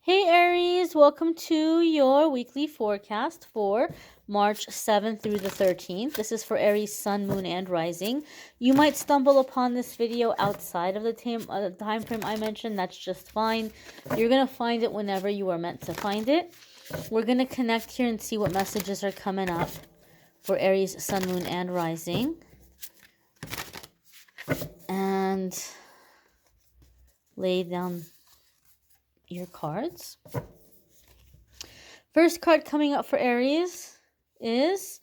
Hey Aries, welcome to your weekly forecast for March 7th through the 13th. This is for Aries sun, moon, and rising. You might stumble upon this video outside of the time frame I mentioned. That's just fine. You're going to find it whenever you are meant to find it. We're going to connect here and see what messages are coming up for Aries sun, moon, and rising. And lay down your cards. First card coming up for Aries is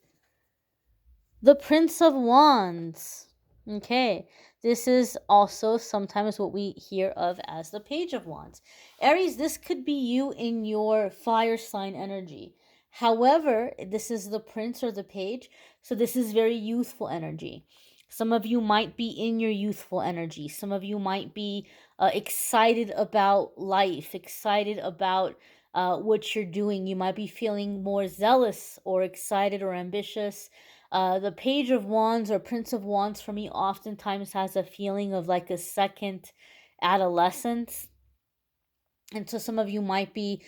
the Prince of Wands. Okay, this is also sometimes what we hear of as the Page of Wands. Aries, this could be you in your fire sign energy. However, this is the Prince or the Page, so this is very youthful energy. Some of you might be in your youthful energy. Some of you might be excited about life, excited about what you're doing. You might be feeling more zealous or excited or ambitious. The Page of Wands or Prince of Wands for me oftentimes has a feeling of like a second adolescence. And so some of you might be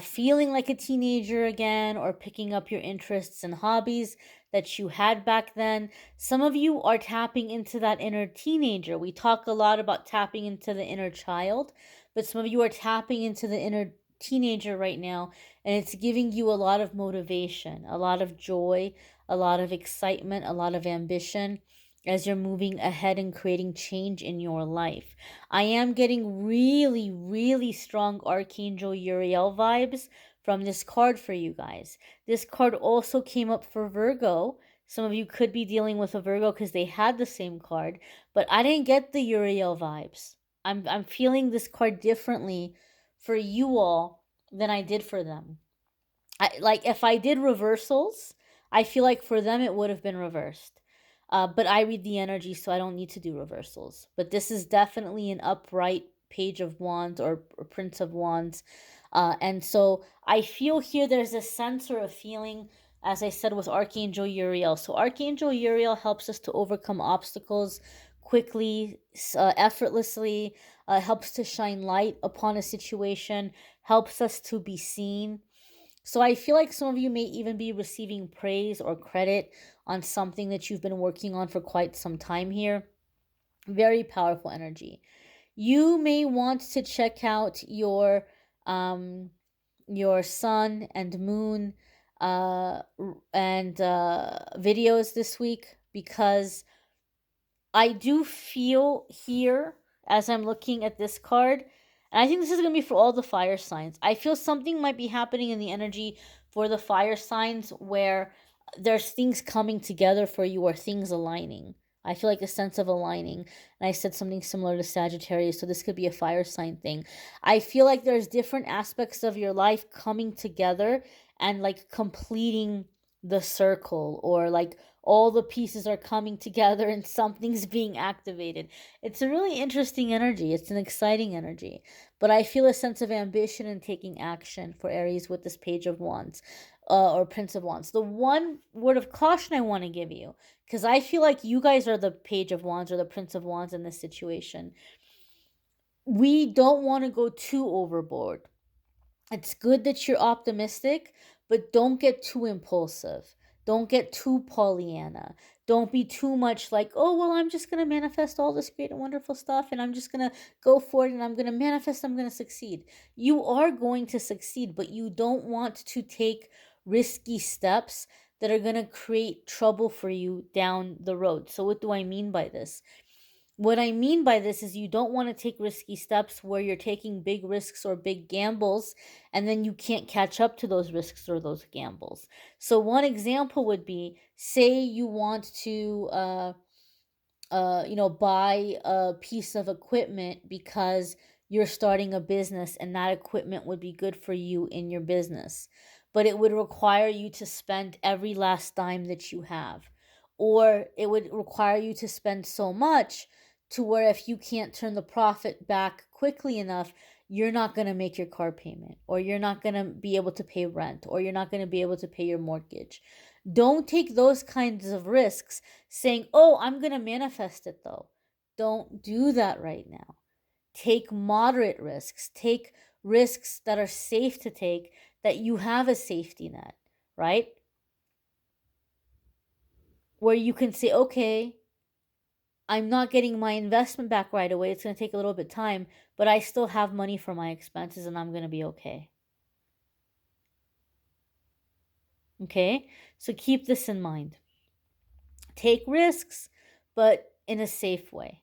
feeling like a teenager again or picking up your interests and hobbies that you had back then. Some of you are tapping into that inner teenager. We talk a lot about tapping into the inner child, but some of you are tapping into the inner teenager right now, and it's giving you a lot of motivation, a lot of joy, a lot of excitement, a lot of ambition as you're moving ahead and creating change in your life. I am getting really, really strong Archangel Uriel vibes from this card for you guys. This card also came up for Virgo. Some of you could be dealing with a Virgo because they had the same card, but I didn't get the Uriel vibes. I'm feeling this card differently for you all than I did for them. Like if I did reversals, I feel like for them it would have been reversed. But I read the energy, so I don't need to do reversals. But this is definitely an upright Page of Wands or Prince of Wands. And so I feel here there's a sense or a feeling, as I said, with Archangel Uriel. So Archangel Uriel helps us to overcome obstacles quickly, effortlessly, helps to shine light upon a situation, helps us to be seen. So I feel like some of you may even be receiving praise or credit on something that you've been working on for quite some time here. Very powerful energy. You may want to check out your sun and moon and videos this week, because I do feel here as I'm looking at this card, and I think this is going to be for all the fire signs. I feel something might be happening in the energy for the fire signs where there's things coming together for you or things aligning. I feel like a sense of aligning. And I said something similar to Sagittarius, so this could be a fire sign thing. I feel like there's different aspects of your life coming together and like completing the circle, or like all the pieces are coming together and something's being activated. It's a really interesting energy. It's an exciting energy. But I feel a sense of ambition and taking action for Aries with this Page of Wands or Prince of Wands. The one word of caution I want to give you, because I feel like you guys are the Page of Wands or the Prince of Wands in this situation. We don't want to go too overboard. It's good that you're optimistic, but don't get too impulsive. Don't get too Pollyanna. Don't be too much like, oh, well, I'm just going to manifest all this great and wonderful stuff and I'm just going to go for it and I'm going to manifest, I'm going to succeed. You are going to succeed, but you don't want to take risky steps that are going to create trouble for you down the road. So, what do I mean by this? What I mean by this is you don't want to take risky steps where you're taking big risks or big gambles and then you can't catch up to those risks or those gambles. So one example would be, say you want to buy a piece of equipment because you're starting a business and that equipment would be good for you in your business, but it would require you to spend every last dime that you have, or it would require you to spend so much to where if you can't turn the profit back quickly enough, you're not going to make your car payment, or you're not going to be able to pay rent, or you're not going to be able to pay your mortgage. Don't take those kinds of risks saying, oh, I'm going to manifest it though. Don't do that right now. Take moderate risks. Take risks that are safe to take, that you have a safety net, right? Where you can say, okay, I'm not getting my investment back right away. It's going to take a little bit of time, but I still have money for my expenses and I'm going to be okay. Okay? So keep this in mind. Take risks, but in a safe way.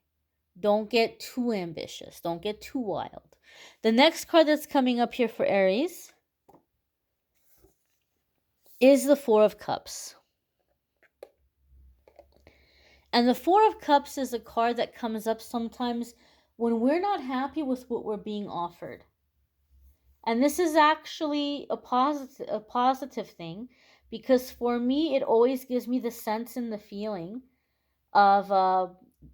Don't get too ambitious. Don't get too wild. The next card that's coming up here for Aries is the Four of Cups. And the Four of Cups is a card that comes up sometimes when we're not happy with what we're being offered. And this is actually a positive thing, because for me, it always gives me the sense and the feeling of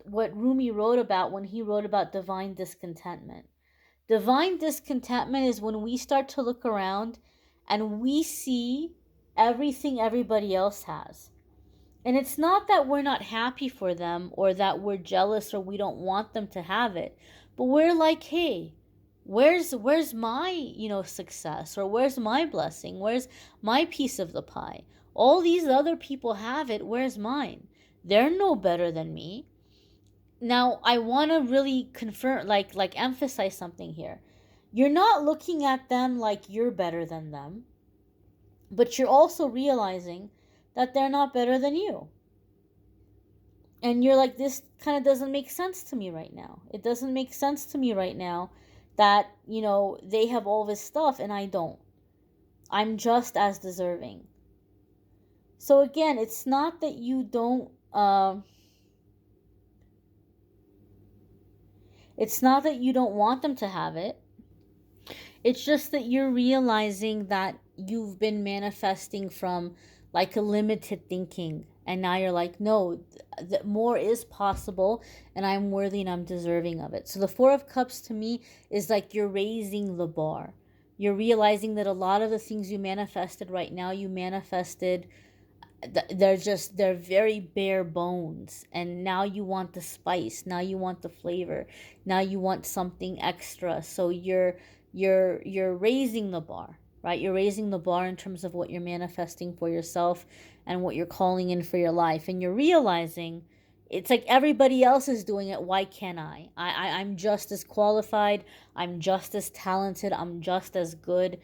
what Rumi wrote about when he wrote about divine discontentment. Divine discontentment is when we start to look around and we see everything everybody else has. And it's not that we're not happy for them or that we're jealous or we don't want them to have it, but we're like, hey, where's my, success, or where's my blessing? Where's my piece of the pie? All these other people have it, where's mine? They're no better than me. Now, I want to really confirm, like emphasize something here. You're not looking at them like you're better than them, but you're also realizing that they're not better than you. And you're like, this kind of doesn't make sense to me right now. It doesn't make sense to me right now that, they have all this stuff and I don't. I'm just as deserving. So again, it's not that you don't, it's not that you don't want them to have it. It's just that you're realizing that you've been manifesting from like a limited thinking. And now you're like, no, more is possible and I'm worthy and I'm deserving of it. So the Four of Cups to me is like you're raising the bar. You're realizing that a lot of the things you manifested right now, you manifested, they're very bare bones, and now you want the spice, now you want the flavor, now you want something extra. So you're raising the bar, right? You're raising the bar in terms of what you're manifesting for yourself and what you're calling in for your life, and you're realizing it's like everybody else is doing it, why can't I'm just as qualified, I'm just as talented, I'm just as good,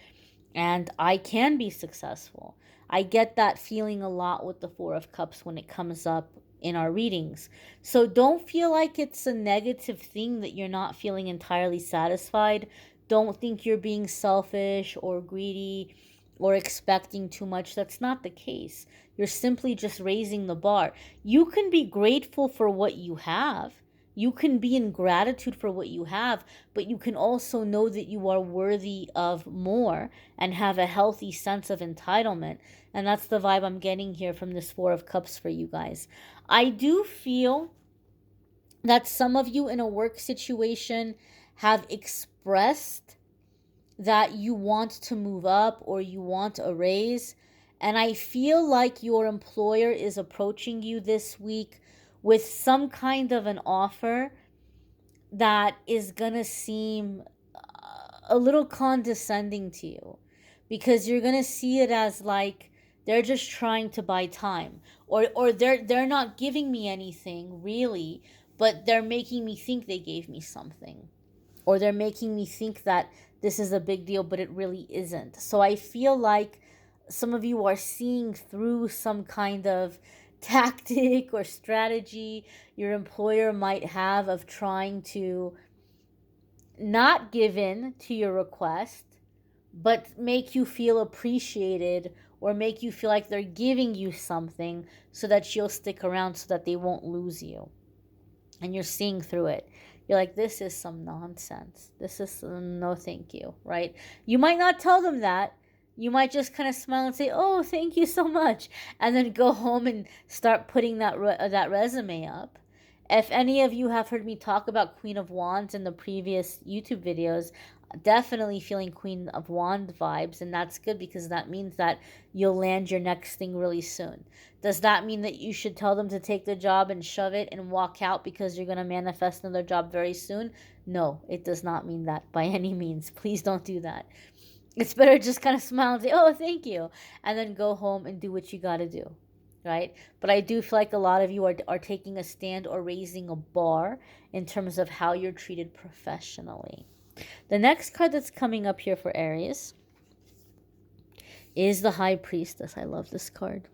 and I can be successful. I get that feeling a lot with the Four of Cups when it comes up in our readings. So don't feel like it's a negative thing that you're not feeling entirely satisfied. Don't think you're being selfish or greedy or expecting too much. That's not the case. You're simply just raising the bar. You can be grateful for what you have. You can be in gratitude for what you have, but you can also know that you are worthy of more and have a healthy sense of entitlement. And that's the vibe I'm getting here from this Four of Cups for you guys. I do feel that some of you in a work situation have expressed that you want to move up or you want a raise. And I feel like your employer is approaching you this week with some kind of an offer that is gonna seem a little condescending to you, because you're gonna see it as like they're just trying to buy time, or they're not giving me anything really, but they're making me think they gave me something, or they're making me think that this is a big deal, but it really isn't. So I feel like some of you are seeing through some kind of tactic or strategy your employer might have of trying to not give in to your request, but make you feel appreciated, or make you feel like they're giving you something so that you'll stick around, so that they won't lose you. And you're seeing through it. You're like, this is some nonsense. This is no thank you, right? You might not tell them that. You might just kind of smile and say, oh, thank you so much. And then go home and start putting that resume up. If any of you have heard me talk about Queen of Wands in the previous YouTube videos, definitely feeling Queen of Wand vibes, and that's good because that means that you'll land your next thing really soon. Does that mean that you should tell them to take the job and shove it and walk out because you're going to manifest another job very soon? No, it does not mean that by any means. Please don't do that. It's better just kind of smile and say, oh, thank you, and then go home and do what you got to do, right? But I do feel like a lot of you are taking a stand or raising a bar in terms of how you're treated professionally. The next card that's coming up here for Aries is the High Priestess. I love this card.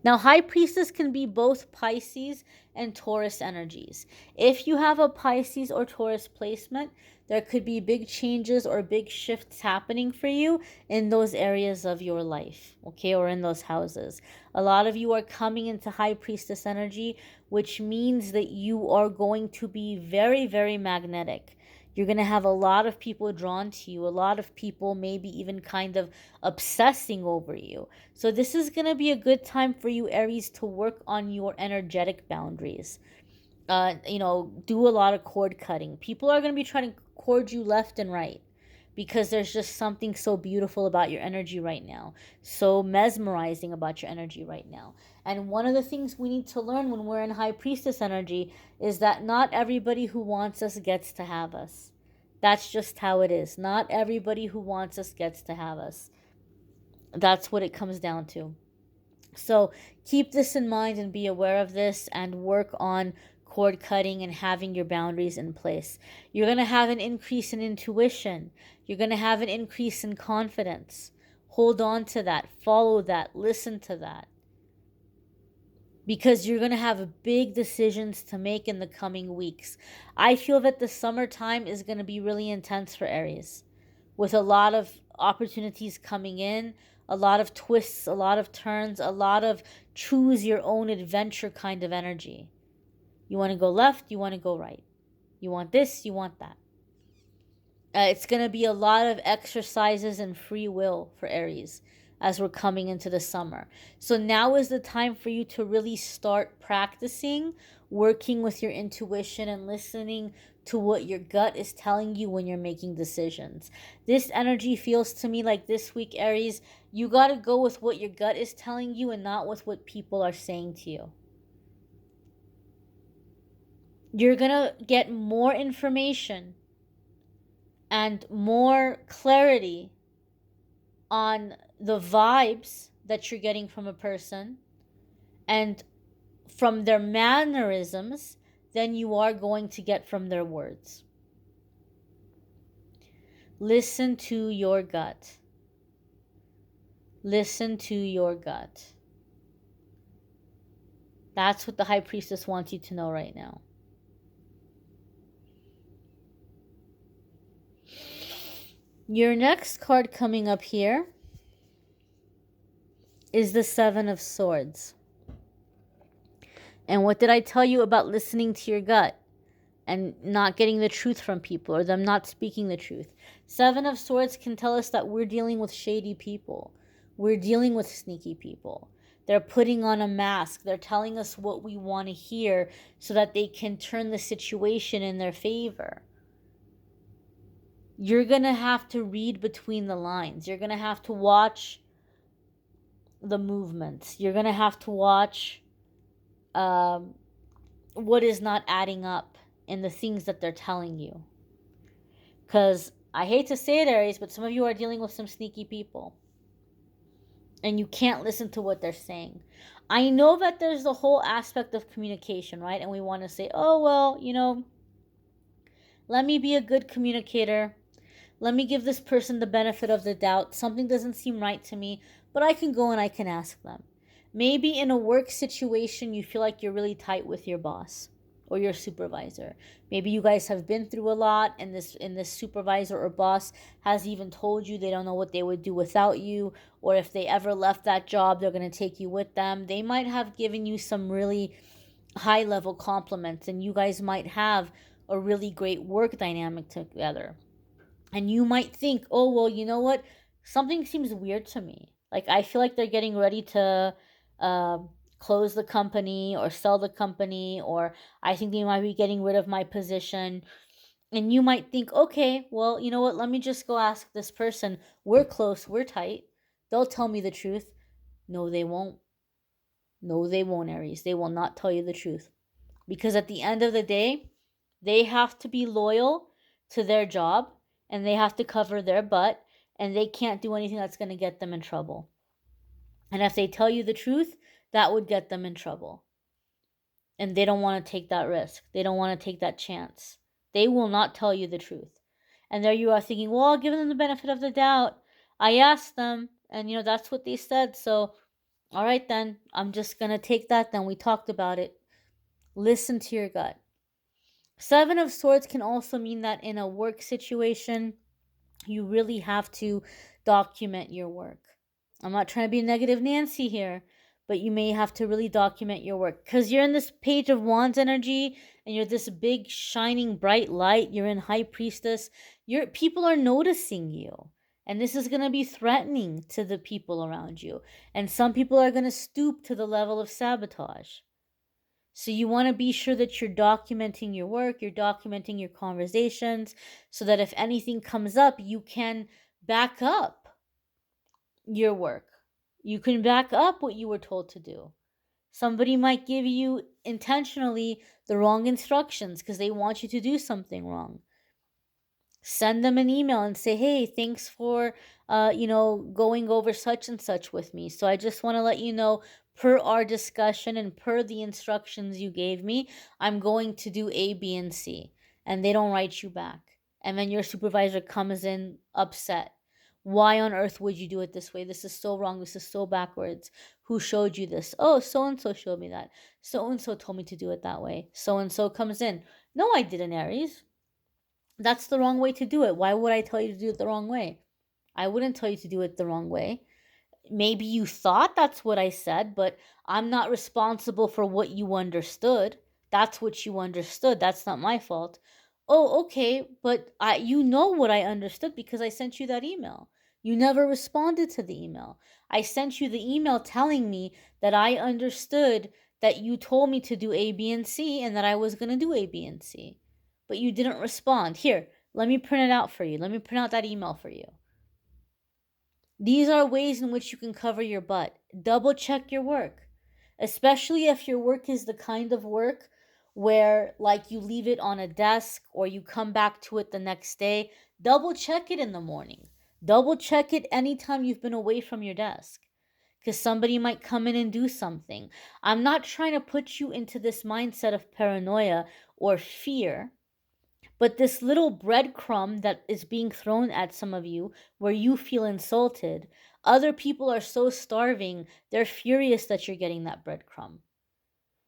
Now, High Priestess can be both Pisces and Taurus energies. If you have a Pisces or Taurus placement, there could be big changes or big shifts happening for you in those areas of your life, okay, or in those houses. A lot of you are coming into High Priestess energy, which means that you are going to be very, very magnetic. You're going to have a lot of people drawn to you, a lot of people maybe even kind of obsessing over you. So this is going to be a good time for you, Aries, to work on your energetic boundaries. Do a lot of cord cutting. People are going to be trying to cord you left and right because there's just something so beautiful about your energy right now, so mesmerizing about your energy right now. And one of the things we need to learn when we're in High Priestess energy is that not everybody who wants us gets to have us. That's just how it is. Not everybody who wants us gets to have us. That's what it comes down to. So keep this in mind and be aware of this and work on cord cutting and having your boundaries in place. You're going to have an increase in intuition. You're going to have an increase in confidence. Hold on to that. Follow that. Listen to that. Because you're going to have big decisions to make in the coming weeks. I feel that the summertime is going to be really intense for Aries, with a lot of opportunities coming in, a lot of twists, a lot of turns, a lot of choose your own adventure kind of energy. You want to go left, you want to go right. You want this, you want that. It's going to be a lot of exercises and free will for Aries as we're coming into the summer. So now is the time for you to really start practicing working with your intuition and listening to what your gut is telling you when you're making decisions. This energy feels to me like this week, Aries, you got to go with what your gut is telling you and not with what people are saying to you. You're going to get more information and more clarity on the vibes that you're getting from a person and from their mannerisms than you are going to get from their words. Listen to your gut. Listen to your gut. That's what the High Priestess wants you to know right now. Your next card coming up here is the Seven of Swords. And what did I tell you about listening to your gut and not getting the truth from people or them not speaking the truth? Seven of Swords can tell us that we're dealing with shady people. We're dealing with sneaky people. They're putting on a mask. They're telling us what we want to hear so that they can turn the situation in their favor. You're going to have to read between the lines. You're going to have to watch the movements. You're going to have to watch what is not adding up in the things that they're telling you. Because I hate to say it, Aries, but some of you are dealing with some sneaky people. And you can't listen to what they're saying. I know that there's the whole aspect of communication, right? And we want to say, oh, well, let me be a good communicator. Let me give this person the benefit of the doubt. Something doesn't seem right to me, but I can go and I can ask them. Maybe in a work situation, you feel like you're really tight with your boss or your supervisor. Maybe you guys have been through a lot and this supervisor or boss has even told you they don't know what they would do without you, or if they ever left that job, they're going to take you with them. They might have given you some really high level compliments and you guys might have a really great work dynamic together. And you might think, oh, well, you know what? Something seems weird to me. Like, I feel like they're getting ready to close the company or sell the company, or I think they might be getting rid of my position. And you might think, okay, well, you know what? Let me just go ask this person. We're close, we're tight. They'll tell me the truth. No, they won't. No, they won't, Aries. They will not tell you the truth. Because at the end of the day, they have to be loyal to their job and they have to cover their butt and they can't do anything that's going to get them in trouble. And if they tell you the truth, that would get them in trouble. And they don't want to take that risk. They don't want to take that chance. They will not tell you the truth. And there you are thinking, well, I'll give them the benefit of the doubt. I asked them, and that's what they said. So, all right, then, I'm just going to take that. Then we talked about it. Listen to your gut. Seven of Swords can also mean that in a work situation, you really have to document your work. I'm not trying to be negative Nancy here, but you may have to really document your work because you're in this Page of Wands energy and you're this big, shining, bright light. You're in High Priestess. People are noticing you. And this is going to be threatening to the people around you. And some people are going to stoop to the level of sabotage. So you want to be sure that you're documenting your work, you're documenting your conversations, so that if anything comes up, you can back up your work. You can back up what you were told to do. Somebody might give you intentionally the wrong instructions because they want you to do something wrong. Send them an email and say, hey, thanks for going over such and such with me. So I just want to let you know, per our discussion and per the instructions you gave me, I'm going to do A, B, and C. And they don't write you back. And then your supervisor comes in upset. Why on earth would you do it this way? This is so wrong. This is so backwards. Who showed you this? Oh, so and so showed me that. So and so told me to do it that way. So and so comes in. No, I didn't, Aries. That's the wrong way to do it. Why would I tell you to do it the wrong way? I wouldn't tell you to do it the wrong way. Maybe you thought that's what I said, but I'm not responsible for what you understood. That's what you understood. That's not my fault. Oh, okay, but you know what I understood because I sent you that email. You never responded to the email. I sent you the email telling me that I understood that you told me to do A, B, and C and that I was going to do A, B, and C. But you didn't respond. Here, let me print it out for you. Let me print out that email for you. These are ways in which you can cover your butt. Double check your work, especially if your work is the kind of work where, like, you leave it on a desk or you come back to it the next day. Double check it in the morning. Double check it anytime you've been away from your desk because somebody might come in and do something. I'm not trying to put you into this mindset of paranoia or fear. But this little breadcrumb that is being thrown at some of you where you feel insulted, other people are so starving, they're furious that you're getting that breadcrumb.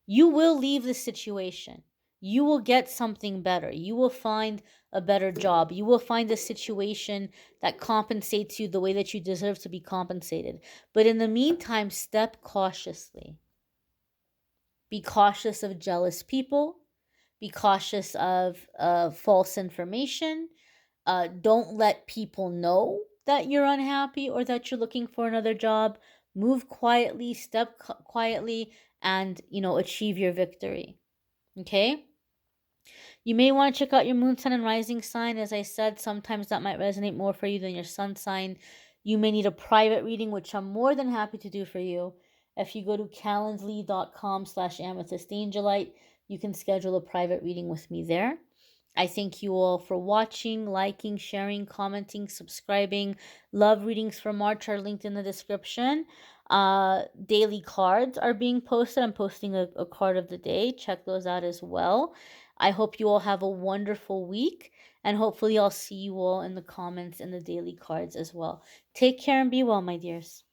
You will leave the situation. You will get something better. You will find a better job. You will find a situation that compensates you the way that you deserve to be compensated. But in the meantime, step cautiously. Be cautious of jealous people. Be cautious of false information. Don't let people know that you're unhappy or that you're looking for another job. Move quietly, step quietly, and achieve your victory. Okay? You may want to check out your moon, sun, and rising sign. As I said, sometimes that might resonate more for you than your sun sign. You may need a private reading, which I'm more than happy to do for you. If you go to calendly.com/amethystangelite, you can schedule a private reading with me there. I thank you all for watching, liking, sharing, commenting, subscribing. Love readings for March are linked in the description. Daily cards are being posted. I'm posting a card of the day. Check those out as well. I hope you all have a wonderful week, and hopefully I'll see you all in the comments and the daily cards as well. Take care and be well, my dears.